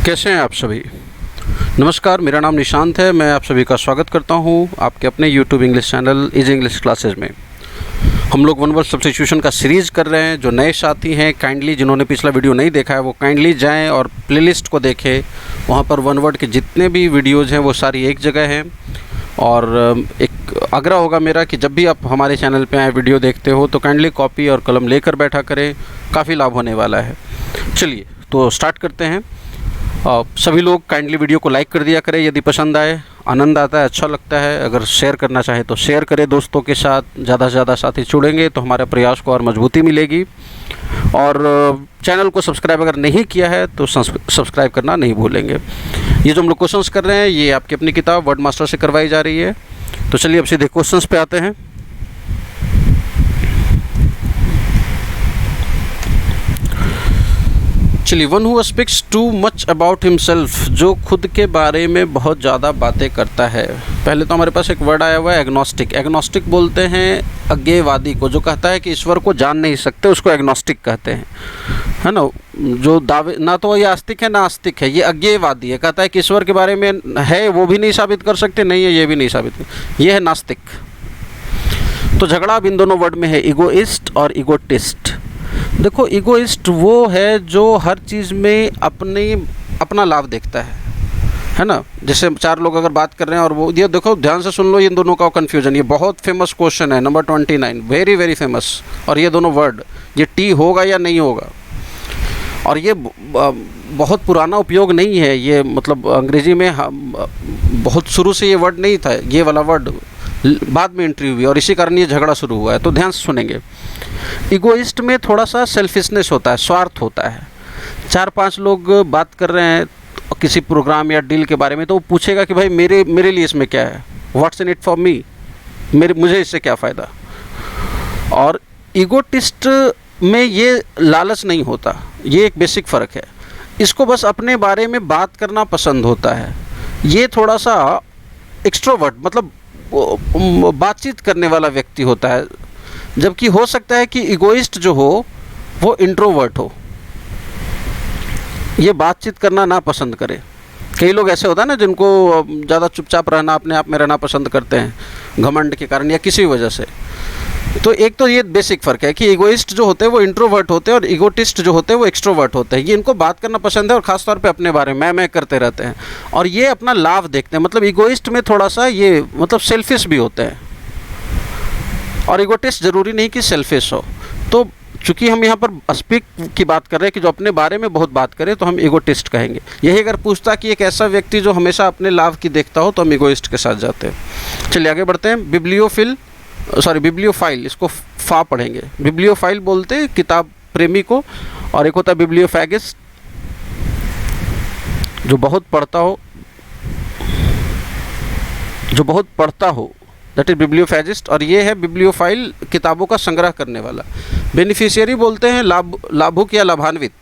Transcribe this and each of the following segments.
कैसे हैं आप सभी। नमस्कार, मेरा नाम निशांत है। मैं आप सभी का स्वागत करता हूं आपके अपने YouTube English channel easy English classes में। हम लोग वन वर्ड सब्स्टिट्यूशन का सीरीज़ कर रहे हैं। जो नए साथी हैं, काइंडली जिन्होंने पिछला वीडियो नहीं देखा है वो काइंडली जाएं और प्लेलिस्ट को देखें। वहां पर वन वर्ड के जितने भी वीडियोज़ हैं वो सारी एक जगह हैं। और एक आग्रह होगा मेरा कि जब भी आप हमारे चैनल पे आए वीडियो देखते हो तो काइंडली कॉपी और कलम लेकर बैठा करें, काफ़ी लाभ होने वाला है। चलिए तो स्टार्ट करते हैं। सभी लोग काइंडली वीडियो को लाइक कर दिया करें यदि पसंद आए, आनंद आता है, अच्छा लगता है। अगर शेयर करना चाहें तो शेयर करें दोस्तों के साथ। ज़्यादा से ज़्यादा साथी जुड़ेंगे तो हमारे प्रयास को और मजबूती मिलेगी। और चैनल को सब्सक्राइब अगर नहीं किया है तो सब्सक्राइब करना नहीं भूलेंगे। ये जो हम लोग क्वेश्चंस कर रहे हैं ये आपकी अपनी किताब वर्ड मास्टर से करवाई जा रही है। तो चलिए अब सीधे क्वेश्चंस पे आते हैं। चलिए, one who speaks too much about himself, जो खुद के बारे में बहुत ज़्यादा बातें करता है। पहले तो हमारे पास एक वर्ड आया हुआ है एग्नोस्टिक। एग्नोस्टिक बोलते हैं अज्ञेयवादी को, जो कहता है कि ईश्वर को जान नहीं सकते, उसको एग्नोस्टिक कहते हैं, है ना। जो दावे ना तो ये आस्तिक है ना आस्तिक है, ये अज्ञेयवादी है। कहता है कि ईश्वर के बारे में है वो भी नहीं साबित कर सकते, नहीं है ये भी नहीं साबित, ये है नास्तिक। तो झगड़ा अब इन दोनों वर्ड में है, ईगोइस्ट और ईगोटिस्ट। देखो, ईगोइस्ट वो है जो हर चीज़ में अपना लाभ देखता है ना। जैसे चार लोग अगर बात कर रहे हैं और वो, ये देखो ध्यान से सुन लो इन दोनों का कन्फ्यूजन। ये बहुत फेमस क्वेश्चन है, नंबर 29, वेरी वेरी फेमस। और ये दोनों वर्ड, ये टी होगा या नहीं होगा। और ये बहुत पुराना उपयोग नहीं है, ये मतलब अंग्रेजी में बहुत शुरू से ये वर्ड नहीं था। ये वाला वर्ड बाद में एंट्री हुई और इसी कारण ये झगड़ा शुरू हुआ है। तो ध्यान से सुनेंगे। इगोइस्ट में थोड़ा सा सेल्फिशनेस होता है, स्वार्थ होता है। 4-5 लोग बात कर रहे हैं किसी प्रोग्राम या डील के बारे में, तो वो पूछेगा कि भाई मेरे लिए इसमें क्या है, what's in it for me, मुझे इससे क्या फ़ायदा। और ईगोटिस्ट में ये लालच नहीं होता, ये एक बेसिक फ़र्क है। इसको बस अपने बारे में बात करना पसंद होता है। ये थोड़ा सा एक्सट्रोवर्ट, मतलब बातचीत करने वाला व्यक्ति होता है। जबकि हो सकता है कि इगोइस्ट जो हो वो इंट्रोवर्ट हो, ये बातचीत करना ना पसंद करे। कई लोग ऐसे होता है ना जिनको ज़्यादा चुपचाप रहना, अपने आप में रहना पसंद करते हैं, घमंड के कारण या किसी वजह से। तो एक तो ये बेसिक फ़र्क है कि इगोइस्ट जो होते हैं वो इंट्रोवर्ट होते हैं और इगोटिस्ट जो होते हैं वो एक्सट्रोवर्ट होते हैं। ये इनको बात करना पसंद है और ख़ासतौर पे अपने बारे में मैं करते रहते हैं और ये अपना लाभ देखते हैं। मतलब इगोइस्ट में थोड़ा सा ये मतलब सेल्फिश भी होते हैं और इगोटिस्ट ज़रूरी नहीं कि सेल्फिश हो। तो चूँकि हम यहाँ पर स्पीक की बात कर रहे हैं कि जो अपने बारे में बहुत बात करे तो हम इगोटिस्ट कहेंगे। यही अगर पूछता कि एक ऐसा व्यक्ति जो हमेशा अपने लाभ की देखता हो तो हम इगोइस्ट के साथ जाते हैं। चलिए आगे बढ़ते हैं। बिब्लियोफाइल, इसको फा पढ़ेंगे। बिब्लियोफाइल बोलते हैं किताब प्रेमी को, और एक होता है बिब्लियोफैगिस्ट जो बहुत पढ़ता हो, दैट इज बिब्लियोफैजिस्ट। और ये है बिब्लियोफाइल, किताबों का संग्रह करने वाला। बेनिफिशियरी बोलते हैं लाभुक या लाभान्वित,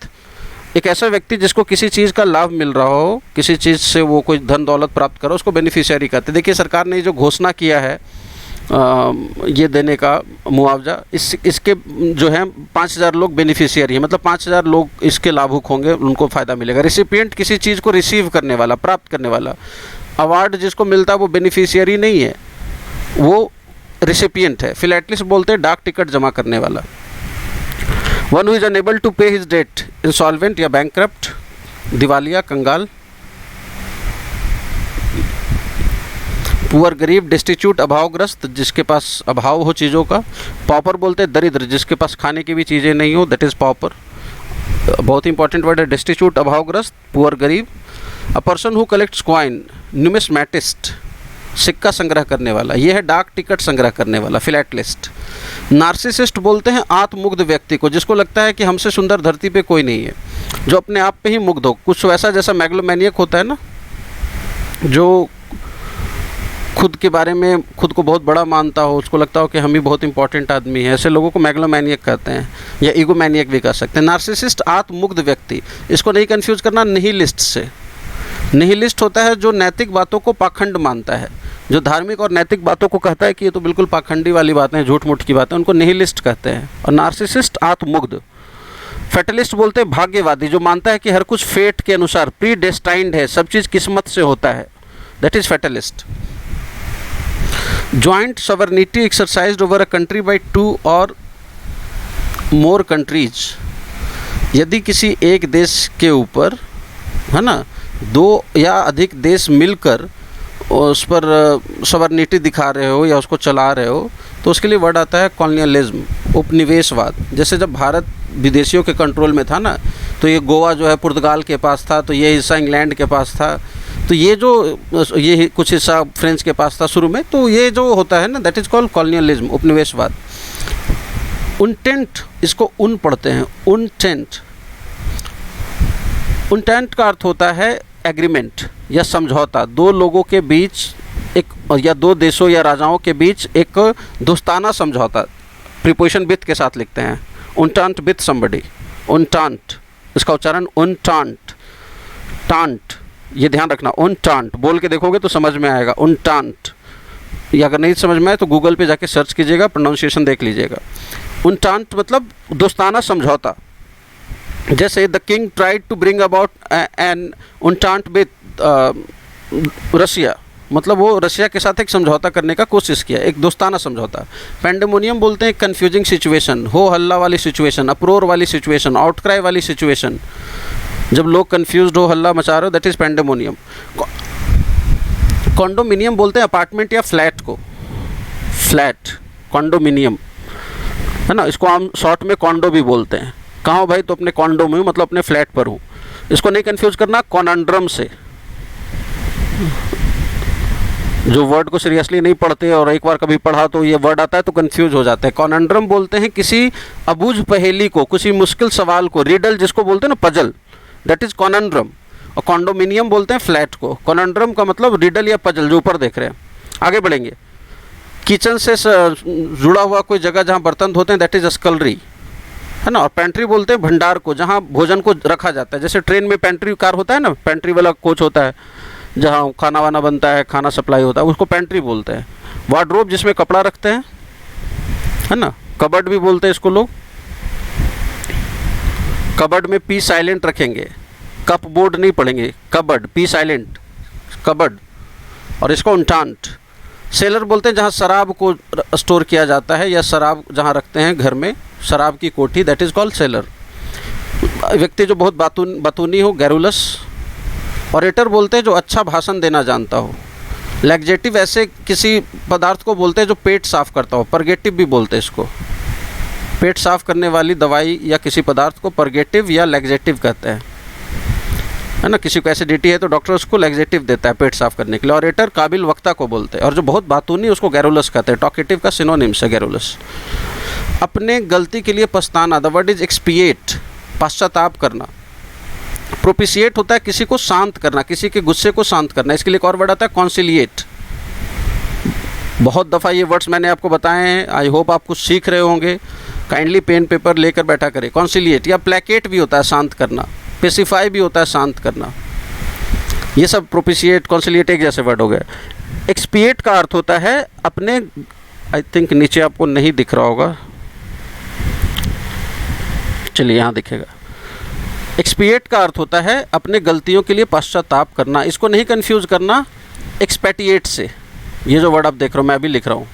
एक ऐसा व्यक्ति जिसको किसी चीज़ का लाभ मिल रहा हो, किसी चीज़ से वो कोई धन दौलत प्राप्त करो, उसको बेनिफिशियरी कहते हैं। देखिए सरकार ने जो घोषणा किया है ये देने का मुआवजा, इसके जो है 5000 लोग बेनिफिशियरी है, मतलब 5000 लोग इसके लाभुक होंगे, उनको फ़ायदा मिलेगा। रिसिपिएंट किसी चीज़ को रिसीव करने वाला, प्राप्त करने वाला। अवार्ड जिसको मिलता है वो बेनिफिशियरी नहीं है, वो रिसिपिएंट है। फिलैटलिस्ट बोलते हैं डाक टिकट जमा करने वाला। One who is unable to pay his debt, insolvent या बैंकक्रप्ट, दिवालिया, कंगाल। पुअर, गरीब, डिस्टिट्यूट, अभावग्रस्त, जिसके पास अभाव हो चीज़ों का। पॉपर बोलते हैं दरिद्र, जिसके पास खाने की भी चीज़ें नहीं हो, दैट इज़ पॉपर। बहुत इंपॉर्टेंट वर्ड है, डिस्टिट्यूट, अभावग्रस्त, पुअर, गरीब। A person who collects coin, numismatist, सिक्का संग्रह करने वाला। ये है डाक टिकट संग्रह करने वाला, फिलैटलिस्ट। नार्सिसिस्ट बोलते हैं आत्ममुग्ध व्यक्ति को, जिसको लगता है कि हमसे सुंदर धरती पे कोई नहीं है, जो अपने आप पे ही मुग्ध हो। कुछ वैसा जैसा मैग्लोमैनियक होता है ना, जो खुद के बारे में खुद को बहुत बड़ा मानता हो, उसको लगता हो कि हम ही बहुत इंपॉर्टेंट आदमी है, ऐसे लोगों को मैग्लोमैनियक कहते हैं या ईगोमैनियक भी कह सकते हैं। नार्सिसिस्ट आत्ममुग्ध व्यक्ति, इसको नहीं कंफ्यूज करना निहिलिस्ट से। निहिलिस्ट होता है जो नैतिक बातों को पाखंड मानता है, जो धार्मिक और नैतिक बातों को कहता है कि ये तो बिल्कुल पाखंडी वाली बातें हैं, झूठ मूठ की बातें, उनको निहिलिस्ट कहते हैं। और नार्सिसिस्ट आत्ममुग्ध। फैटलिस्ट बोलते हैं भाग्यवादी, जो मानता है कि हर कुछ फेट के अनुसार प्री डेस्टाइंड है, सब चीज़ किस्मत से होता है, that is fatalist. Joint sovereignty exercised over a country bye 2 और मोर कंट्रीज, यदि किसी एक देश के ऊपर, है ना, 2 या अधिक देश मिलकर उस पर सॉवरेनिटी दिखा रहे हो या उसको चला रहे हो, तो उसके लिए वर्ड आता है कॉलोनियलिज्म, उपनिवेशवाद। जैसे जब भारत विदेशियों के कंट्रोल में था ना, तो ये गोवा जो है पुर्तगाल के पास था, तो ये हिस्सा इंग्लैंड के पास था, तो ये कुछ हिस्सा फ्रेंच के पास था शुरू में, तो ये जो होता है ना, दैट इज़ कॉल्ड कॉलोनियलिज्म, उपनिवेशवाद। उनटेंट, इसको उन पढ़ते हैं, उनटेंट। उनटेंट का अर्थ होता है एग्रीमेंट या समझौता, 2 लोगों के बीच एक, या 2 देशों या राजाओं के बीच एक दोस्ताना समझौता, प्रीपोजिशन विथ के साथ लिखते हैं, उनटांट विथ समबडी, उनटांट, इसका उच्चारण उनटांट, टांट, ये ध्यान रखना, उनटांट बोल के देखोगे तो समझ में आएगा, उनटांट। या अगर नहीं समझ में आए तो गूगल पे जाके सर्च कीजिएगा, प्रोनाउंसिएशन देख लीजिएगा। उनटांट मतलब दोस्ताना समझौता। जैसे the king tried to bring about an entente with Russia, मतलब वो रशिया के साथ एक समझौता करने का कोशिश किया, एक दोस्ताना समझौता। पैंडेमोनियम बोलते हैं कन्फ्यूजिंग सिचुएशन, हो हल्ला वाली सिचुएशन, अप्रोर वाली सिचुएशन, आउटक्राई वाली सिचुएशन, जब लोग कन्फ्यूज्ड हो, हल्ला मचा रहे हो, दैट इज़ पैंडेमोनियम। कॉन्डोमिनियम बोलते हैं अपार्टमेंट या फ्लैट को, फ्लैट, कॉन्डोमिनियम, है ना, इसको हम शॉर्ट में कॉन्डो भी बोलते हैं। कहाँ हो भाई, तो अपने कॉन्डो में हूँ, मतलब अपने फ्लैट पर हूँ। इसको नहीं कंफ्यूज करना कॉनंड्रम से, जो वर्ड को सीरियसली नहीं पढ़ते और एक बार कभी पढ़ा तो ये वर्ड आता है तो कंफ्यूज हो जाते हैं। कॉनंड्रम बोलते हैं किसी अबूझ पहेली को, किसी मुश्किल सवाल को, रिडल जिसको बोलते हैं ना, पजल, दैट इज़ कॉनंड्रम। और कॉन्डोमिनियम बोलते हैं फ्लैट को। कॉनंड्रम का मतलब रिडल या पजल, जो ऊपर देख रहे हैं। आगे बढ़ेंगे। किचन से जुड़ा हुआ कोई जगह जहाँ बर्तन धोते हैं, दैट इज़ स्कलरी, है ना। और पेंट्री बोलते हैं भंडार को, जहाँ भोजन को रखा जाता है। जैसे ट्रेन में पेंट्री कार होता है ना, पेंट्री वाला कोच होता है, जहाँ खाना वाना बनता है, खाना सप्लाई होता है, उसको पेंट्री बोलते हैं। वार्डरोब जिसमें कपड़ा रखते हैं, है ना। कबर्ड भी बोलते हैं इसको लोग। कबर्ड में पी साइलेंट रखेंगे, कप बोर्ड नहीं पढ़ेंगे, कबर्ड, पी साइलेंट, कबर्ड। और इसको उनटांट। सेलर बोलते हैं जहाँ शराब को स्टोर किया जाता है, या शराब जहाँ रखते हैं घर में, शराब की कोठी, दैट इज़ कॉल्ड सेलर। व्यक्ति जो बहुत बातूनी हो, गैरुलस। ऑरेटर बोलते हैं जो अच्छा भाषण देना जानता हो। लैक्जेटिव ऐसे किसी पदार्थ को बोलते हैं जो पेट साफ करता हो, परगेटिव भी बोलते हैं इसको। पेट साफ करने वाली दवाई या किसी पदार्थ को परगेटिव या लैक्जेटिव कहते हैं, है ना। किसी को एसिडिटी है तो डॉक्टर उसको लैक्जेटिव देता है पेट साफ करने के लिए। ऑरेटर काबिल वक्ता को बोलते हैं, और जो बहुत बातूनी उसको गैरुलस कहते हैं। टॉकेटिव का सिनोनिम्स है गैरुलस। अपने गलती के लिए पछताना, द वर्ड इज एक्सपिएट, पश्चाताप करना। प्रोपिशिएट होता है किसी को शांत करना, किसी के गुस्से को शांत करना। इसके लिए एक और वर्ड आता है कॉन्सिलिएट। बहुत दफ़ा ये वर्ड्स मैंने आपको बताए हैं, आई होप आप कुछ सीख रहे होंगे। काइंडली पेन पेपर लेकर बैठा करें। कॉन्सिलिएट या प्लेकेट भी होता है शांत करना, पेसिफाई भी होता है शांत करना। ये सब प्रोपिशिएट, कॉन्सिलिएट एक जैसे वर्ड हो गए। एक्सपिएट का अर्थ होता है अपने, आई थिंक नीचे आपको नहीं दिख रहा होगा, चलिए यहाँ दिखेगा। एक्सपिएट का अर्थ होता है अपने गलतियों के लिए पश्चाताप करना। इसको नहीं कंफ्यूज करना एक्सपेटिएट से। ये जो वर्ड आप देख रहे हो, मैं भी लिख रहा हूँ,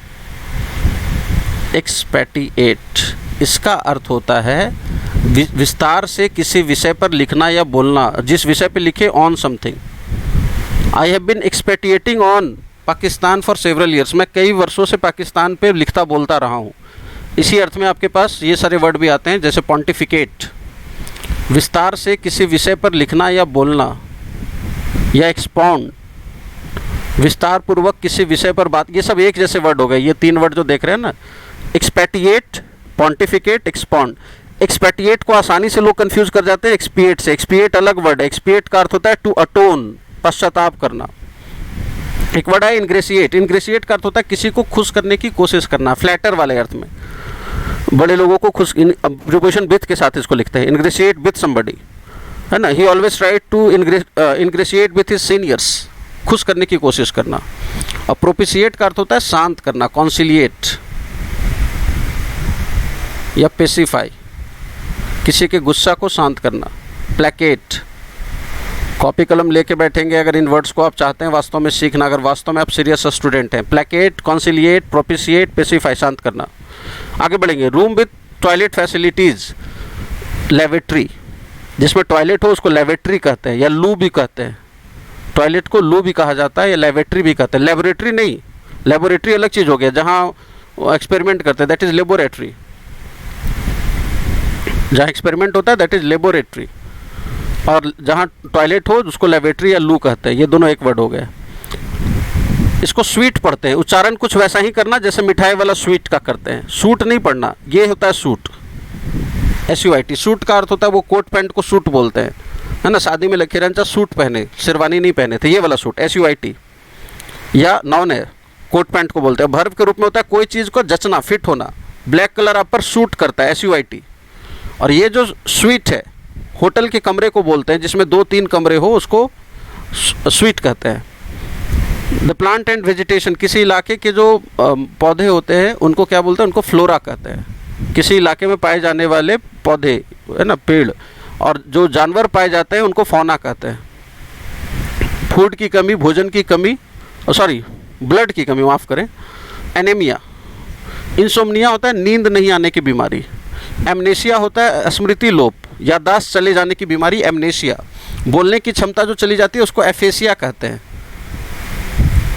एक्सपेटिएट। इसका अर्थ होता है विस्तार से किसी विषय पर लिखना या बोलना। जिस विषय पर लिखे, on something. I have been expatiating on Pakistan for several years. मैं कई वर्षों से पाकिस्तान पे लिखता बोलता रहा हूँ। इसी अर्थ में आपके पास ये सारे वर्ड भी आते हैं, जैसे पॉन्टिफिकेट, विस्तार से किसी विषय पर लिखना या बोलना, या एक्सपाउंड, विस्तार पूर्वक किसी विषय पर बात। ये सब एक जैसे वर्ड हो गए। ये 3 वर्ड जो देख रहे हैं ना, एक्सपेटिएट, पॉन्टिफिकेट, एक्सपाउंड। एक्सपेटिएट को आसानी से लोग कंफ्यूज कर जाते हैं एक्सपिएट से। एक्सपिएट अलग वर्ड है। एक्सपिएट का अर्थ होता है टू अटोन, पश्चाताप करना। एक वर्ड है इनग्रेशिएट। इनग्रेशिएट का अर्थ होता है किसी को खुश करने की कोशिश करना, फ्लैटर वाले अर्थ में। बड़े लोगों को खुश, प्रीपोजिशन विथ के साथ इसको लिखते हैं, इनग्रेशिएट विथ समबडी, है ना। He always try to ingratiate with his seniors, खुश करने की कोशिश करना। और प्रोपिशिएट का अर्थ होता है शांत करना, कॉन्सिलिएट या पेसिफाई। किसी के गुस्सा को शांत करना। प्लेकेट, कॉपी कलम लेके बैठेंगे अगर इन वर्ड्स को आप चाहते हैं वास्तव में सीखना, अगर वास्तव में आप सीरियस स्टूडेंट हैं। प्लेकेट, कॉन्सिलिएट, प्रोपिशिएट, पेसिफाई, शांत करना। आगे बढ़ेंगे। रूम विथ टॉयलेट फैसिलिटीज़, लेवेट्री, जिसमें टॉयलेट हो उसको लेवेट्री कहते हैं या लू भी कहते हैं। टॉयलेट को लू भी कहा जाता है या लेवेट्री भी कहते हैं। लेबोरेटरी नहीं, लेबोरेटरी अलग चीज़ हो गया, जहाँ एक्सपेरिमेंट करते हैं, दैट इज़ लेबोरेटरी। जहाँ एक्सपेरिमेंट होता है दैट इज़ लेबोरेटरी, और जहाँ टॉयलेट हो उसको लेबोरेटरी या लू कहते हैं। ये दोनों एक वर्ड हो गए। इसको स्वीट पढ़ते हैं, उच्चारण कुछ वैसा ही करना जैसे मिठाई वाला स्वीट का करते हैं। सूट नहीं पढ़ना, ये होता है सूट, SUIT। सूट का अर्थ होता है वो कोट पैंट को सूट बोलते हैं, है ना। शादी में लखीरंचा सूट पहने, शेरवानी नहीं पहने थे, ये वाला सूट SUIT। या नाउन है, कोट पैंट को बोलते हैं। वर्ब के रूप में होता है कोई चीज़ को जचना, फिट होना। ब्लैक कलर आप पर सूट करता है, SUIT। और ये जो स्वीट है, होटल के कमरे को बोलते हैं जिसमें 2-3 कमरे हो, उसको स्वीट कहते हैं। द प्लांट एंड वेजिटेशन, किसी इलाके के जो पौधे होते हैं उनको क्या बोलते हैं, उनको फ्लोरा कहते हैं। किसी इलाके में पाए जाने वाले पौधे, है ना, पेड़, और जो जानवर पाए जाते हैं उनको फौना कहते हैं। फूड की कमी, भोजन की कमी, सॉरी ब्लड की कमी, माफ़ करें। एनीमिया, इंसोम्निया होता है नींद नहीं आने की बीमारी। एमनेशिया होता है स्मृति लोप, याददाश्त चले जाने की बीमारी, एमनेशिया। बोलने की क्षमता जो चली जाती है उसको एफेसिया कहते हैं,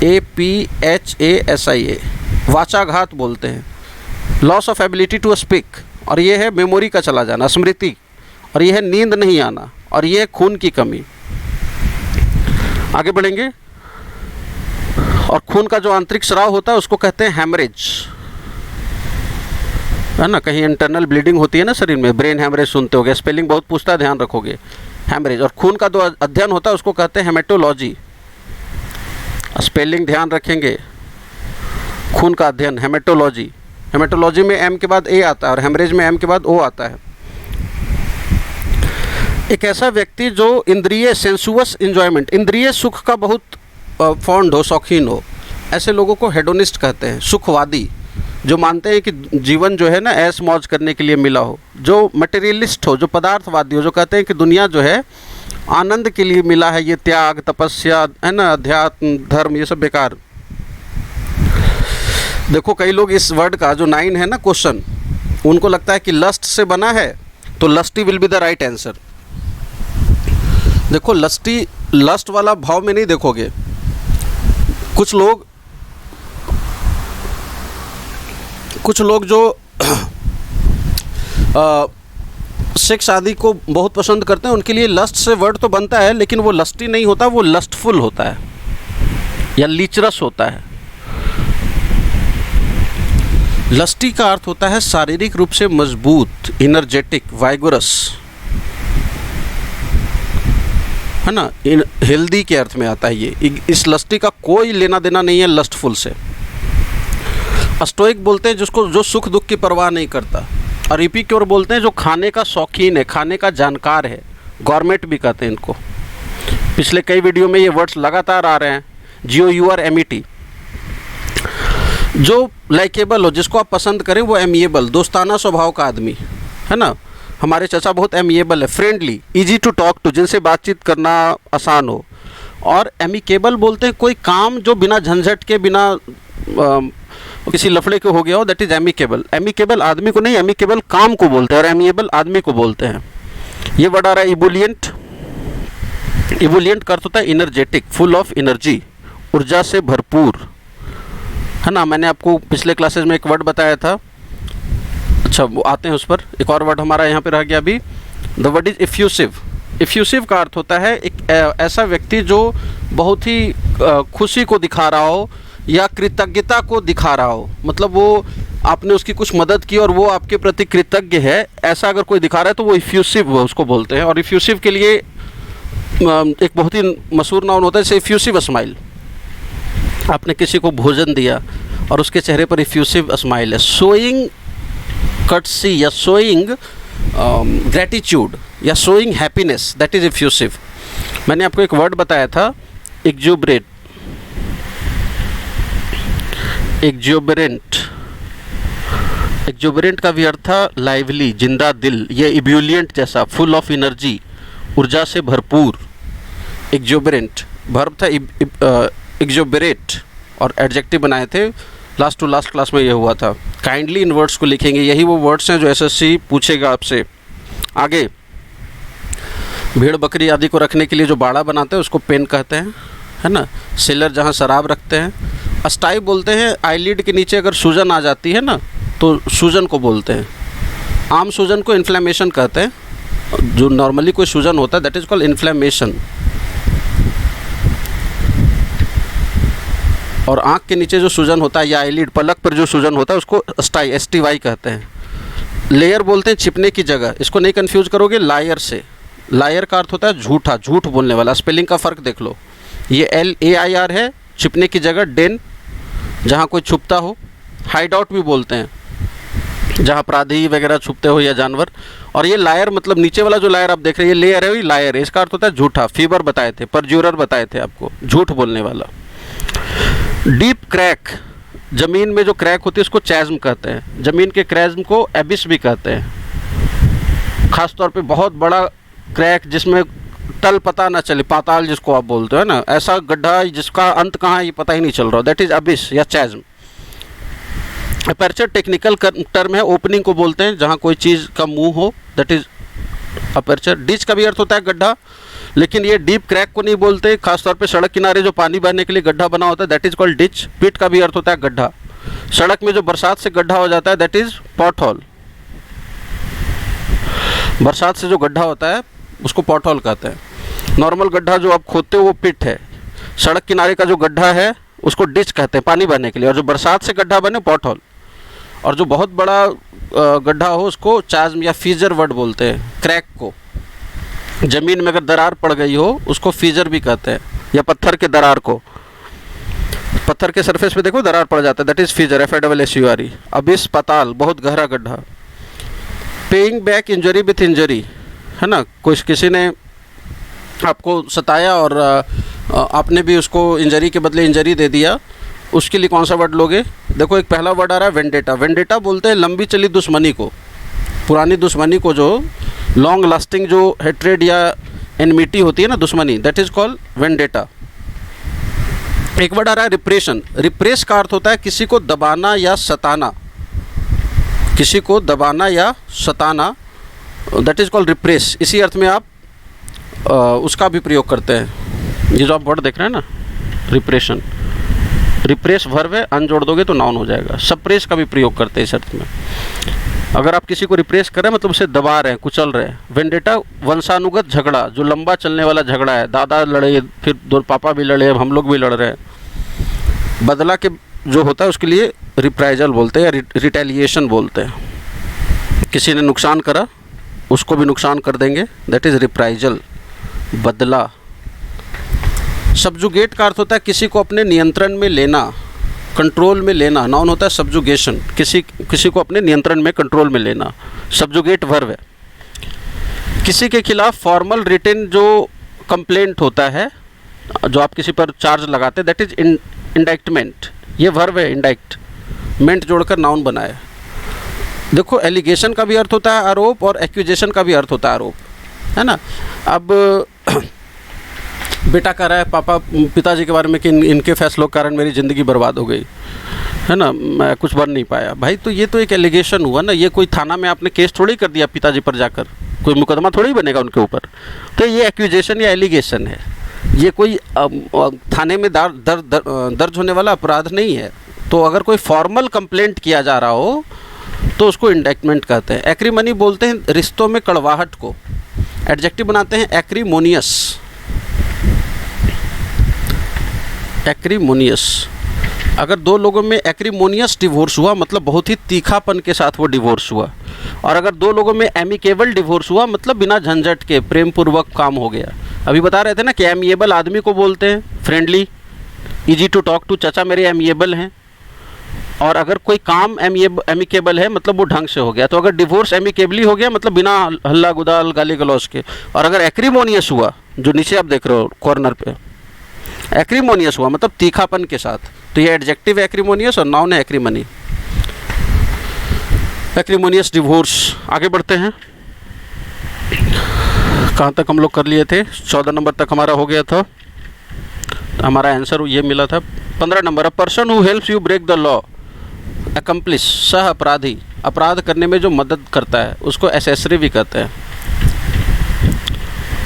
APHASIA। वाचाघात बोलते हैं। Loss of ability to speak, और ये है मेमोरी का चला जाना, स्मृति। और ये है नींद नहीं आना, और ये है खून की कमी। आगे बढ़ेंगे। और खून का जो आंतरिक स्राव होता है उसको कहते हैं हैमरेज, है ना। कहीं इंटरनल ब्लीडिंग होती है ना शरीर में, ब्रेन हैमरेज सुनते होगे, स्पेलिंग बहुत पूछता है, ध्यान रखोगे। हैमरेज। और खून का जो अध्ययन होता है उसको कहते हैं हेमेटोलॉजी, स्पेलिंग ध्यान रखेंगे। खून का अध्ययन हेमेटोलॉजी। हेमेटोलॉजी में M के बाद A आता है और हेमरेज में M के बाद O आता है। एक ऐसा व्यक्ति जो इंद्रिय सेंसुअस इंजॉयमेंट, इंद्रिय सुख का बहुत फॉन्ड हो, शौकीन हो, ऐसे लोगों को हेडोनिस्ट कहते हैं। सुखवादी, जो मानते हैं कि जीवन जो है ना ऐश मौज करने के लिए मिला हो। जो मटेरियलिस्ट हो, जो पदार्थवादी हो, जो कहते हैं कि दुनिया जो है आनंद के लिए मिला है, ये त्याग, तपस्या, है ना, अध्यात्म, धर्म, ये सब बेकार। देखो कई लोग इस वर्ड का जो 9 है ना क्वेश्चन, उनको लगता है कि लस्ट से बना है तो lusty will be the right answer. देखो लस्टी, लस्ट वाला भाव में नहीं देखोगे। कुछ लोग जो सेक्स आदि को बहुत पसंद करते हैं, उनके लिए लस्ट से वर्ड तो बनता है, लेकिन वो लस्टी नहीं होता, वो लस्टफुल होता है या लीचरस होता है। लस्टी का अर्थ होता है शारीरिक रूप से मजबूत, इनर्जेटिक, वाइगोरस, है ना, हेल्दी के अर्थ में आता है ये। इस लस्टी का कोई लेना देना नहीं है लस्टफुल से। स्टोइक बोलते हैं जिसको, जो सुख दुख की परवाह नहीं करता। और एपिक्योर बोलते हैं जो खाने का शौकीन है, खाने का जानकार है। गॉरमेट भी कहते हैं इनको। पिछले कई वीडियो में ये वर्ड्स लगातार आ रहे हैं। GOURMET, जो लाइकेबल हो, जिसको आप पसंद करें, वो एमिएबल, दोस्ताना स्वभाव का आदमी, है ना। हमारे चाचा बहुत एमिएबल है, friendly, easy to talk to, जिनसे बातचीत करना आसान हो। और एमिकेबल बोलते हैं कोई काम जो बिना झंझट के, बिना किसी लफड़े के हो गया हो, दैट इज एमिकेबल। एमिकेबल आदमी को नहीं, एमिकेबल काम को बोलते हैं, और एमिएबल आदमी को बोलते हैं। ये वर्ड आ रहा है इबुलियंट। इबुलियंट का अर्थ होता है इनर्जेटिक, फुल ऑफ एनर्जी, ऊर्जा से भरपूर, है ना। मैंने आपको पिछले क्लासेस में एक वर्ड बताया था। अच्छा, वो आते हैं उस पर। एक और वर्ड हमारा यहाँ पे रह गया अभी। The word is effusive. Effusive का अर्थ होता है एक ऐसा व्यक्ति जो बहुत ही खुशी को दिखा रहा हो या कृतज्ञता को दिखा रहा हो। मतलब वो, आपने उसकी कुछ मदद की और वो आपके प्रति कृतज्ञ है, ऐसा अगर कोई दिखा रहा है तो वो इफ्यूसिव उसको बोलते हैं। और इफ्यूसिव के लिए एक बहुत ही मशहूर नाउन होता है, जैसे इफ्यूसिव स्माइल। आपने किसी को भोजन दिया और उसके चेहरे पर इफ्यूसिव स्माइल है। शोइंग कर्टसी या शोइंग ग्रेटिट्यूड या शोइंग हैप्पीनेस, दैट इज़ इफ्यूसिव। मैंने आपको एक वर्ड बताया था, एक्जुबरेट, एक्जुबरेंट, एक्जोबरेंट का भी अर्थ था लाइवली, जिंदा दिल, ये इब्यूलियंट जैसा, फुल ऑफ एनर्जी, ऊर्जा से भरपूर। एक्जोबरेंट वर्ब था एक्जोबरेट, और एडजेक्टिव बनाए थे लास्ट टू लास्ट क्लास में ये हुआ था। काइंडली इन वर्ड्स को लिखेंगे, यही वो वर्ड्स हैं जो एसएससी पूछेगा आपसे। आगे भेड़ बकरी आदि को रखने के लिए जो बाड़ा बनाते हैं उसको पेन कहते हैं, है ना। सेलर जहाँ शराब रखते हैं। अस्टाई बोलते हैं आईलिड के नीचे अगर सूजन आ जाती है ना तो सूजन को बोलते हैं। आम सूजन को इन्फ्लेमेशन कहते हैं, जो नॉर्मली कोई सूजन होता है दैट इज़ कॉल्ड इन्फ्लेमेशन। और आँख के नीचे जो सूजन होता है या आईलिड पलक पर जो सूजन होता है उसको अस्टाई STY कहते हैं। लेयर बोलते हैं छिपने की जगह, इसको नहीं कंफ्यूज करोगे लायर से। लायर का अर्थ होता है झूठा, झूठ बोलने वाला। स्पेलिंग का फ़र्क देख लो, ये LAIR है, छिपने की जगह, डेन जहाँ कोई छुपता हो। हाइड आउट भी बोलते हैं जहाँ अपराधी वगैरह छुपते हो या जानवर। और ये लायर मतलब नीचे वाला जो लायर आप देख रहे हैं ये लेयर है, ये लायर है, इसका अर्थ होता है झूठा। फीवर बताए थे, परज्यूरर बताए थे आपको, झूठ बोलने वाला। डीप क्रैक, ज़मीन में जो क्रैक होती है उसको चैज़्म कहते हैं। ज़मीन के क्रैज़्म को एबिस भी कहते हैं। ख़ास तौर पे बहुत बड़ा क्रैक जिसमें तल पता ना चले, पाताल जिसको आप बोलते हो ना, ऐसा गड्ढा जिसका अंत कहाँ है ये पता ही नहीं चल रहा, दैट इज़ अबिस या चैज़्म। अपर्चर टेक्निकल टर्म है, ओपनिंग को बोलते हैं जहाँ कोई चीज़ का मुंह हो, दैट इज़ अपर्चर। डिच का भी अर्थ होता है गड्ढा, लेकिन ये डीप क्रैक को नहीं बोलते। खासतौर पे सड़क किनारे जो पानी बहने के लिए गड्ढा बना होता है दैट इज़ कॉल्ड डिच। पिट का भी अर्थ होता है गड्ढा। सड़क में जो बरसात से गड्ढा हो जाता है दैट इज़ पॉट होल। बरसात से जो गड्ढा होता है उसको पॉट होल कहते हैं। नॉर्मल गड्ढा जो आप खोदते हो वो पिट है। सड़क किनारे का जो गड्ढा है उसको डिच कहते हैं पानी बहने के लिए, और जो बरसात से गड्ढा बने पॉट होल। और जो बहुत बड़ा गड्ढा हो उसको चाज़्म या फीजर वर्ड बोलते हैं। क्रैक को, ज़मीन में अगर दरार पड़ गई हो उसको फीजर भी कहते हैं, या पत्थर के दरार को, पत्थर के सरफेस पे देखो दरार पड़ जाता है दैट इज़ फीजर, FASSURE। अबिस पाताल, बहुत गहरा गड्ढा। Paying back injury with injury, है ना, किसी ने आपको सताया और आपने भी उसको इंजरी के बदले इंजरी दे दिया, उसके लिए कौन सा वर्ड लोगे? देखो एक पहला वर्ड आ रहा है वेंडेटा। वेंडेटा बोलते हैं लंबी चली दुश्मनी को, पुरानी दुश्मनी को, जो लॉन्ग लास्टिंग जो हेट्रेड या एनमिटी होती है ना, दुश्मनी, दैट इज़ कॉल्ड वेंडेटा। एक वर्ड आ रहा है रिप्रेशन। रिप्रेस का अर्थ होता है किसी को दबाना या सताना, किसी को दबाना या सताना, दैट इज़ कॉल्ड रिप्रेस। इसी अर्थ में आप उसका भी प्रयोग करते हैं। ये जो आप वर्ड देख रहे हैं ना, रिप्रेशन, रिप्रेस वर्ब है, अन जोड़ दोगे तो नाउन हो जाएगा। सप्रेस का भी प्रयोग करते हैं इस अर्थ में। अगर आप किसी को रिप्रेस कर रहे हैं मतलब उसे दबा रहे हैं, कुचल रहे हैं। वेंडेटा वंशानुगत झगड़ा, जो लंबा चलने वाला झगड़ा है, दादा लड़े, फिर दो पापा भी लड़े, हम लोग भी लड़ रहे हैं। बदला के जो होता है उसके लिए रिप्राइजल बोलते हैं या रिटेलिएशन बोलते हैं। किसी ने नुकसान करा उसको भी नुकसान कर देंगे, दैट इज़ रिप्राइजल, बदला। सब्जुगेट का अर्थ होता है किसी को अपने नियंत्रण में लेना, कंट्रोल में लेना। नाउन होता है सब्जुगेशन, किसी को अपने नियंत्रण में, कंट्रोल में लेना। सब्जुगेट वर्ब है। किसी के खिलाफ फॉर्मल रिटन जो कंप्लेंट होता है, जो आप किसी पर चार्ज लगाते हैं, दैट इज इंडाइक्टमेंट। ये वर्ब है, इंडाइक्टमेंट जोड़कर नाउन बनाए। देखो एलिगेशन का भी अर्थ होता है आरोप, और एक्यूजेशन का भी अर्थ होता है आरोप, है ना। अब बेटा कह रहा है पापा पिताजी के बारे में कि इनके फैसलों के कारण मेरी ज़िंदगी बर्बाद हो गई, है ना, मैं कुछ बन नहीं पाया। भाई तो ये तो एक एलिगेशन हुआ ना, ये कोई थाना में आपने केस थोड़ी कर दिया पिताजी पर जाकर, कोई मुकदमा थोड़ी बनेगा उनके ऊपर। तो ये एक्यूजेशन या एलिगेशन है, ये कोई थाने में दर्ज होने वाला अपराध नहीं है। तो अगर कोई फॉर्मल कंप्लेंट किया जा रहा हो तो उसको इंडाइक्टमेंट कहते हैं। एक्रीमनी बोलते हैं रिश्तों में कड़वाहट को। एडजेक्टिव बनाते हैं एक्रीमोनियस, एक्रीमोनियस। अगर दो लोगों में एक्रीमोनियस डिवोर्स हुआ मतलब बहुत ही तीखापन के साथ वो डिवोर्स हुआ। और अगर दो लोगों में एमिकेबल डिवोर्स हुआ मतलब बिना झंझट के प्रेम पूर्वक काम हो गया। अभी बता रहे थे ना कि एमिएबल आदमी को बोलते हैं friendly, easy to talk to, चाचा मेरे एमिएबल हैं। और अगर कोई काम एमिकेबल है मतलब वो ढंग से हो गया। तो अगर डिवोर्स एमिकेबली हो गया मतलब बिना हल्ला गुदाल गाली गलौज के। और अगर एक्रीमोनियस हुआ, जो नीचे आप देख रहे हो कॉर्नर पे, एक्रीमोनियस हुआ मतलब तीखापन के साथ, तो ये एडजेक्टिव एक्रीमोनियस और नाउन है एक्रीमनी। एक्रिमोनियस डिवोर्स। आगे बढ़ते हैं, कहाँ तक हम लोग कर लिए थे? 14 नंबर तक हमारा हो गया था। हमारा आंसर ये मिला था 15 number. A person who helps you break the law, accomplice, सह अपराधी, अपराध करने में जो मदद करता है उसको एसेसरी भी कहते हैं।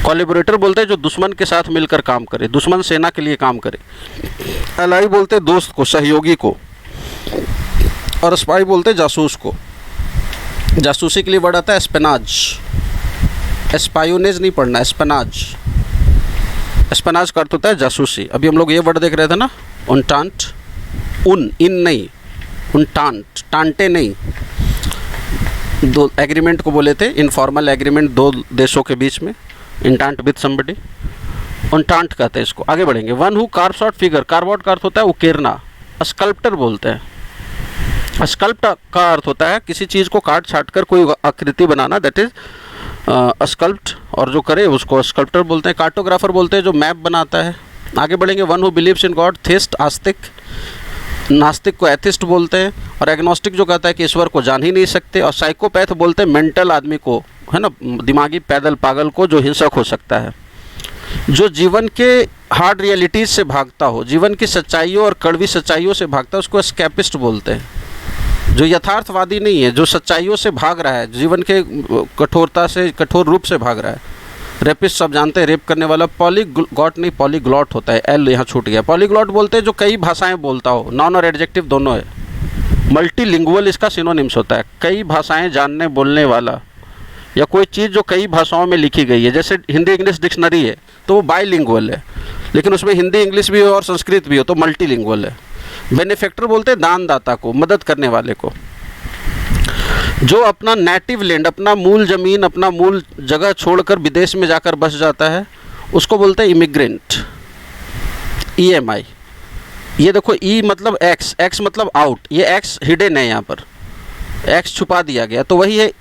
कोलैबोरेटर बोलते हैं जो दुश्मन के साथ मिलकर काम करे, दुश्मन सेना के लिए काम करे। एलाई बोलते हैं दोस्त को, सहयोगी को। और स्पाई बोलते हैं जासूस को। जासूसी के लिए वर्ड आता है एस्पेनाज। एस्पायोनेज नहीं पढ़ना, एस्पेनाज। एस्पेनाज का अर्थ होता है जासूसी। अभी हम लोग ये वर्ड देख रहे थे ना, उनटांट, उन, इन नहीं, उनटांट, टांटे नहीं। दो एग्रीमेंट को बोले थे, इनफॉर्मल एग्रीमेंट दो देशों के बीच में, इंटांट विद समबडी, उनटांट कहते हैं इसको। आगे बढ़ेंगे। One who carves out figure, carve out का अर्थ होता है उकेरना, स्कल्प्टर बोलते हैं। स्कल्प्ट का अर्थ होता है किसी चीज़ को काट छाट कर कोई आकृति बनाना, दैट इज स्कल्प्ट, और जो करे उसको स्कल्प्टर बोलते हैं। कार्टोग्राफर बोलते हैं जो मैप बनाता है। आगे बढ़ेंगे। One who believes in God, test, आस्तिक, नास्तिक को एथिस्ट बोलते हैं। और एग्नोस्टिक जो कहता है कि ईश्वर को जान ही नहीं सकते। और साइकोपैथ बोलते हैं मेंटल आदमी को, है ना, दिमागी पैदल पागल को जो हिंसक हो सकता है, जो जीवन के हार्ड रियलिटीज़ से भागता हो, जीवन की सच्चाइयों और कड़वी सच्चाइयों से भागता है, उसको एस्केपिस्ट बोलते हैं। जो यथार्थवादी नहीं है, जो सच्चाइयों से भाग रहा है, जीवन के कठोरता से, कठोर रूप से भाग रहा है। रेपिस्ट सब जानते हैं, रेप करने वाला। पॉलीगॉट नहीं, पॉलीग्लॉट होता है, एल यहाँ छूट गया। पॉलीग्लॉट बोलते हैं जो कई भाषाएं बोलता हो, नॉन और एडजेक्टिव दोनों है। मल्टीलिंगुअल इसका सिनोनिम्स होता है, कई भाषाएं जानने बोलने वाला, या कोई चीज़ जो कई भाषाओं में लिखी गई है। जैसे हिंदी इंग्लिश डिक्शनरी है तो वो बाईलिंगुअल है, लेकिन उसमें हिंदी इंग्लिश भी हो और संस्कृत भी हो तो मल्टीलिंगुअल है। बेनिफैक्टर बोलते हैं दानदाता को, मदद करने वाले को। जो अपना नेटिव लैंड, अपना मूल ज़मीन, अपना मूल जगह छोड़कर विदेश में जाकर बस जाता है उसको बोलते हैं इमिग्रेंट। EMI, ये देखो, ई मतलब एक्स, एक्स मतलब आउट, ये एक्स हिडन है, यहाँ पर एक्स छुपा दिया गया तो वही है।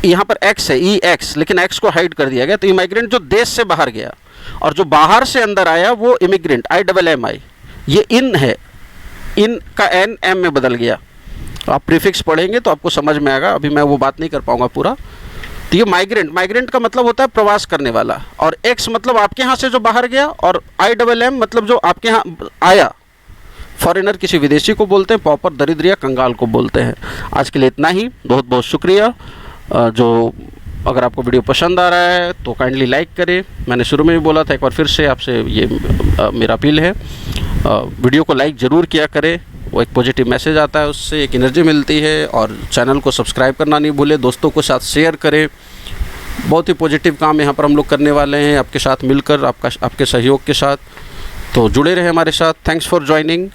यहाँ पर एक्स है, EX, लेकिन एक्स को हाइड कर दिया गया तो इमिग्रेंट जो देश से बाहर गया, और जो बाहर से अंदर आया वो इमिग्रेंट, IMMI। ये इन है, इन का N M में बदल गया। आप प्रीफिक्स पढ़ेंगे तो आपको समझ में आएगा, अभी मैं वो बात नहीं कर पाऊंगा पूरा। तो ये माइग्रेंट, माइग्रेंट का मतलब होता है प्रवास करने वाला, और एक्स मतलब आपके यहाँ से जो बाहर गया, और IMM मतलब जो आपके यहाँ आया। फॉरेनर किसी विदेशी को बोलते हैं, पॉपर दरिद्र या कंगाल को बोलते हैं। आज के लिए इतना ही, बहुत बहुत शुक्रिया। जो अगर आपको वीडियो पसंद आ रहा है तो काइंडली लाइक करें। मैंने शुरू में भी बोला था, एक बार फिर से आपसे ये मेरा अपील है, वीडियो को लाइक ज़रूर किया करें। वो एक पॉजिटिव मैसेज आता है, उससे एक एनर्जी मिलती है। और चैनल को सब्सक्राइब करना नहीं भूलें, दोस्तों को साथ शेयर करें। बहुत ही पॉजिटिव काम यहाँ पर हम लोग करने वाले हैं आपके साथ मिलकर, आपके सहयोग के साथ। तो जुड़े रहे हमारे साथ। Thanks for joining.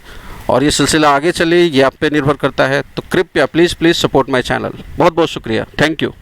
और ये सिलसिला आगे चले, ये आप पे निर्भर करता है। तो कृपया प्लीज़ सपोर्ट माय चैनल। बहुत बहुत शुक्रिया। Thank you.